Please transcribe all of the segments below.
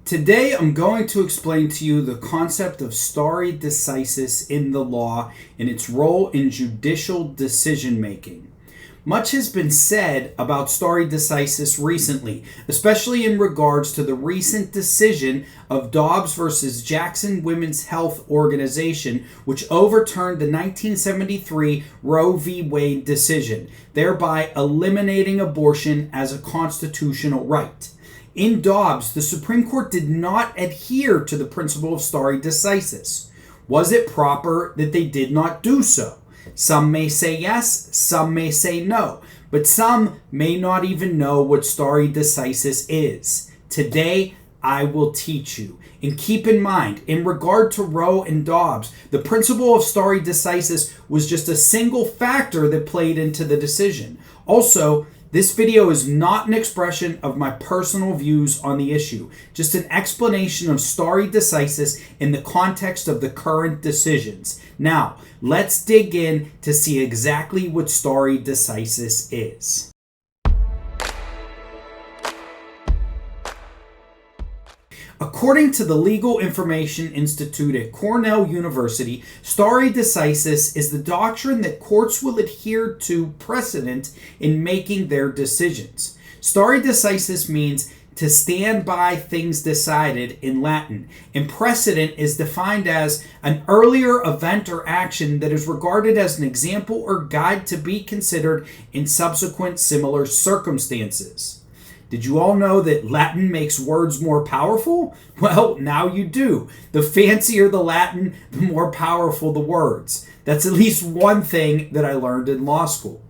Today I'm going to explain to you the concept of stare decisis in the law and its role in judicial decision making. Much has been said about stare decisis recently, especially in regards to the recent decision of Dobbs versus Jackson Women's Health Organization, which overturned the 1973 Roe v. Wade decision, thereby eliminating abortion as a constitutional right. In Dobbs, the Supreme Court did not adhere to the principle of stare decisis. Was it proper that they did not do so? Some may say yes, some may say no, but some may not even know what stare decisis is. Today, I will teach you. And keep in mind, in regard to Roe and Dobbs, the principle of stare decisis was just a single factor that played into the decision. Also, this video is not an expression of my personal views on the issue, just an explanation of stare decisis in the context of the current decisions. Now, let's dig in to see exactly what stare decisis is. According to the Legal Information Institute at Cornell University, stare decisis is the doctrine that courts will adhere to precedent in making their decisions. Stare decisis means to stand by things decided in Latin, and precedent is defined as an earlier event or action that is regarded as an example or guide to be considered in subsequent similar circumstances. Did you all know that Latin makes words more powerful? Well, now you do. The fancier the Latin, the more powerful the words. That's at least one thing that I learned in law school.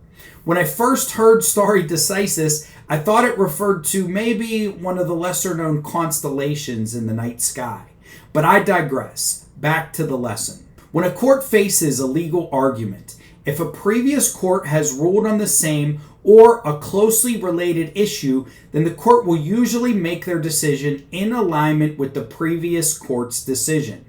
When I first heard stare decisis, I thought it referred to maybe one of the lesser known constellations in the night sky. But I digress. Back to the lesson. When a court faces a legal argument, if a previous court has ruled on the same or a closely related issue, then the court will usually make their decision in alignment with the previous court's decision.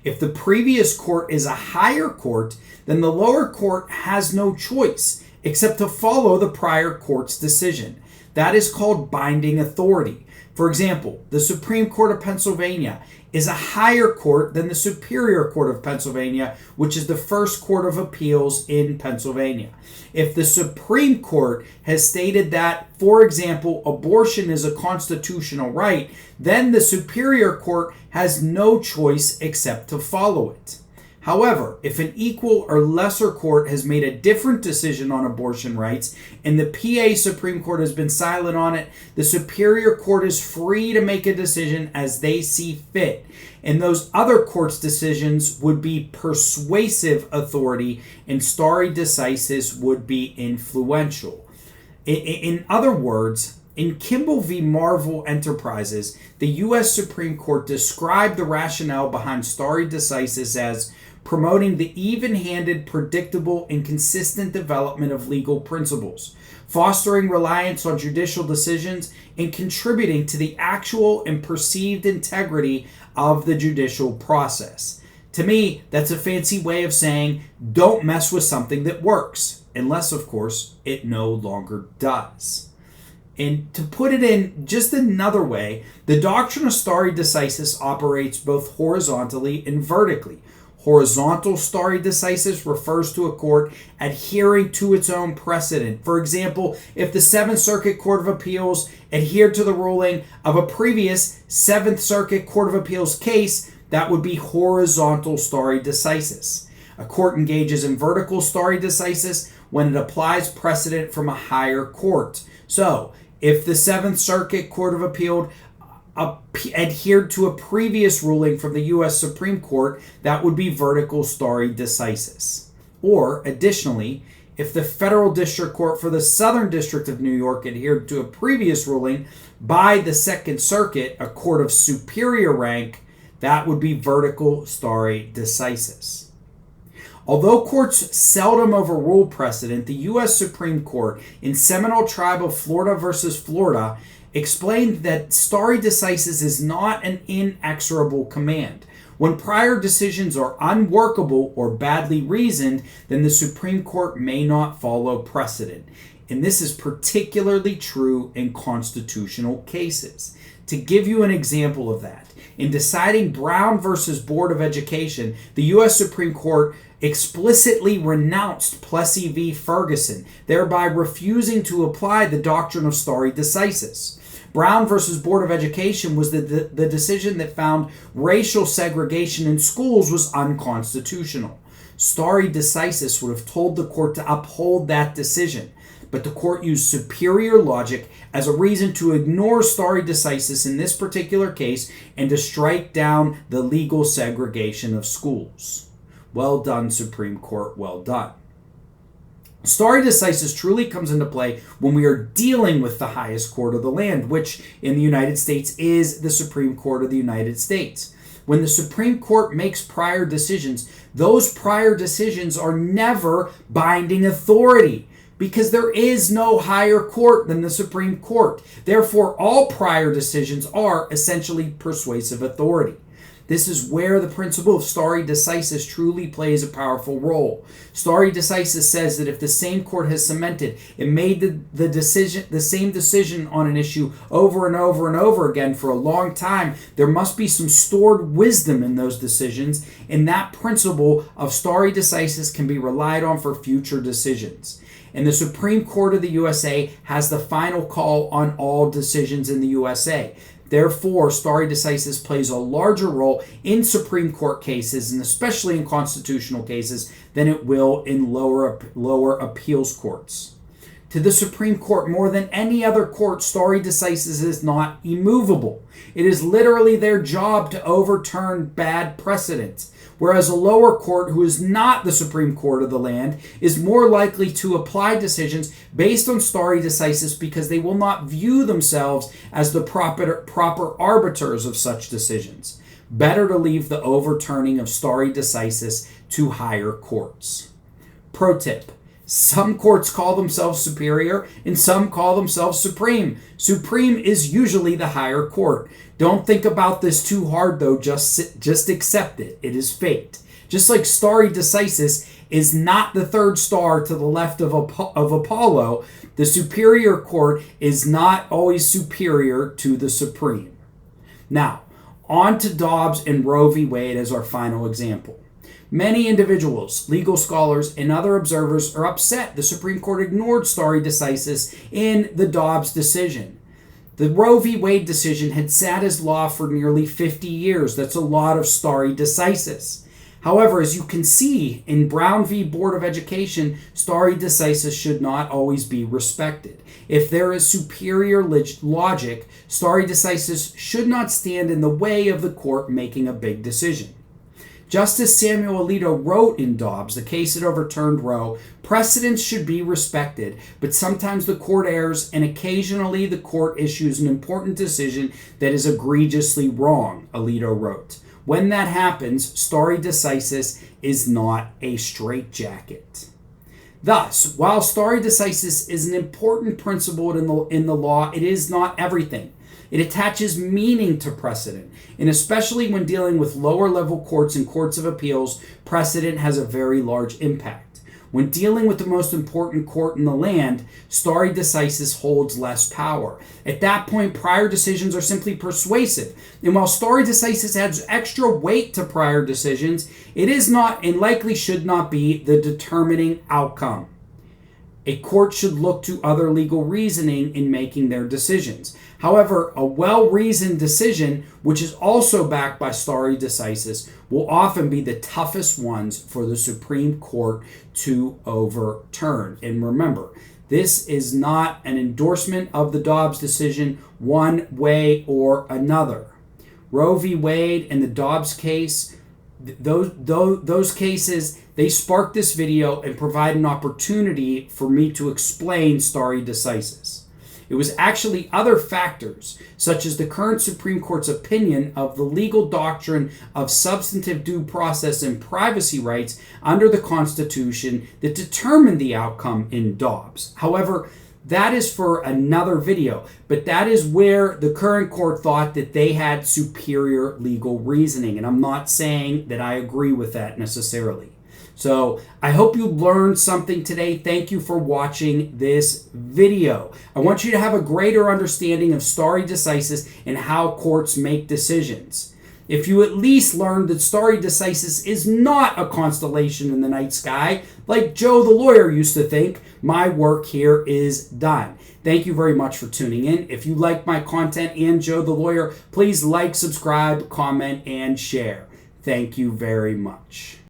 If the previous court is a higher court, then the lower court has no choice except to follow the prior court's decision. That is called binding authority. For example, the Supreme Court of Pennsylvania is a higher court than the Superior Court of Pennsylvania, which is the first court of appeals in Pennsylvania. If the Supreme Court has stated that, for example, abortion is a constitutional right, then the Superior Court has no choice except to follow it. However, if an equal or lesser court has made a different decision on abortion rights and the PA Supreme Court has been silent on it, the Superior Court is free to make a decision as they see fit. And those other courts' decisions would be persuasive authority and stare decisis would be influential. In other words, in Kimball v. Marvel Enterprises, the U.S. Supreme Court described the rationale behind stare decisis as promoting the even-handed, predictable, and consistent development of legal principles, fostering reliance on judicial decisions, and contributing to the actual and perceived integrity of the judicial process. To me, that's a fancy way of saying don't mess with something that works, unless, of course, it no longer does. And to put it in just another way, the doctrine of stare decisis operates both horizontally and vertically. Horizontal stare decisis refers to a court adhering to its own precedent. For example, if the Seventh Circuit Court of Appeals adhered to the ruling of a previous Seventh Circuit Court of Appeals case, that would be horizontal stare decisis. A court engages in vertical stare decisis when it applies precedent from a higher court. So, if the Seventh Circuit Court of Appeals adhered to a previous ruling from the U.S. Supreme Court, that would be vertical stare decisis. Or, additionally, if the Federal District Court for the Southern District of New York adhered to a previous ruling by the Second Circuit, a court of superior rank, that would be vertical stare decisis. Although courts seldom overrule precedent, the U.S. Supreme Court in Seminole Tribe of Florida versus Florida explained that stare decisis is not an inexorable command. When prior decisions are unworkable or badly reasoned, then the Supreme Court may not follow precedent. And this is particularly true in constitutional cases. To give you an example of that, in deciding Brown versus Board of Education, the U.S. Supreme Court explicitly renounced Plessy v. Ferguson, thereby refusing to apply the doctrine of stare decisis. Brown versus Board of Education was the decision that found racial segregation in schools was unconstitutional. Stare decisis would have told the court to uphold that decision, but the court used superior logic as a reason to ignore stare decisis in this particular case and to strike down the legal segregation of schools. Well done, Supreme Court, well done. Stare decisis truly comes into play when we are dealing with the highest court of the land, which in the United States is the Supreme Court of the United States. When the Supreme Court makes prior decisions, those prior decisions are never binding authority because there is no higher court than the Supreme Court. Therefore, all prior decisions are essentially persuasive authority. This is where the principle of stare decisis truly plays a powerful role. Stare decisis says that if the same court has cemented and made the same decision on an issue over and over and over again for a long time, there must be some stored wisdom in those decisions, and that principle of stare decisis can be relied on for future decisions. And the Supreme Court of the USA has the final call on all decisions in the USA. Therefore, stare decisis plays a larger role in Supreme Court cases, and especially in constitutional cases, than it will in lower appeals courts. To the Supreme Court, more than any other court, stare decisis is not immovable. It is literally their job to overturn bad precedents, whereas a lower court, who is not the Supreme Court of the land, is more likely to apply decisions based on stare decisis because they will not view themselves as the proper arbiters of such decisions. Better to leave the overturning of stare decisis to higher courts. Pro tip: some courts call themselves superior and some call themselves supreme. Supreme is usually the higher court. Don't think about this too hard though, just accept it. It is fate. Just like stare decisis is not the third star to the left of Apollo, the superior court is not always superior to the supreme. Now, on to Dobbs and Roe v. Wade as our final example. Many individuals, legal scholars, and other observers are upset the Supreme Court ignored stare decisis in the Dobbs decision. The Roe v. Wade decision had sat as law for nearly 50 years. That's a lot of stare decisis. However, as you can see in Brown v. Board of Education, stare decisis should not always be respected. If there is superior logic, stare decisis should not stand in the way of the court making a big decision. Justice Samuel Alito wrote in Dobbs, the case that overturned Roe, precedents should be respected, but sometimes the court errs and occasionally the court issues an important decision that is egregiously wrong, Alito wrote. When that happens, stare decisis is not a straitjacket. Thus, while stare decisis is an important principle in the law, it is not everything. It attaches meaning to precedent, and especially when dealing with lower level courts and courts of appeals, precedent has a very large impact. When dealing with the most important court in the land, stare decisis holds less power. At that point, prior decisions are simply persuasive, and while stare decisis adds extra weight to prior decisions, it is not and likely should not be the determining outcome. A court should look to other legal reasoning in making their decisions. However, a well-reasoned decision, which is also backed by stare decisis, will often be the toughest ones for the Supreme Court to overturn. And remember, this is not an endorsement of the Dobbs decision one way or another. Roe v. Wade and the Dobbs case, those cases, they sparked this video and provide an opportunity for me to explain stare decisis. It was actually other factors, such as the current Supreme Court's opinion of the legal doctrine of substantive due process and privacy rights under the Constitution, that determined the outcome in Dobbs. However, that is for another video, but that is where the current court thought that they had superior legal reasoning, and I'm not saying that I agree with that necessarily. So I hope you learned something today. Thank you for watching this video. I want you to have a greater understanding of stare decisis and how courts make decisions. If you at least learned that stare decisis is not a constellation in the night sky, like Joe the lawyer used to think, my work here is done. Thank you very much for tuning in. If you like my content and Joe the lawyer, please like, subscribe, comment, and share. Thank you very much.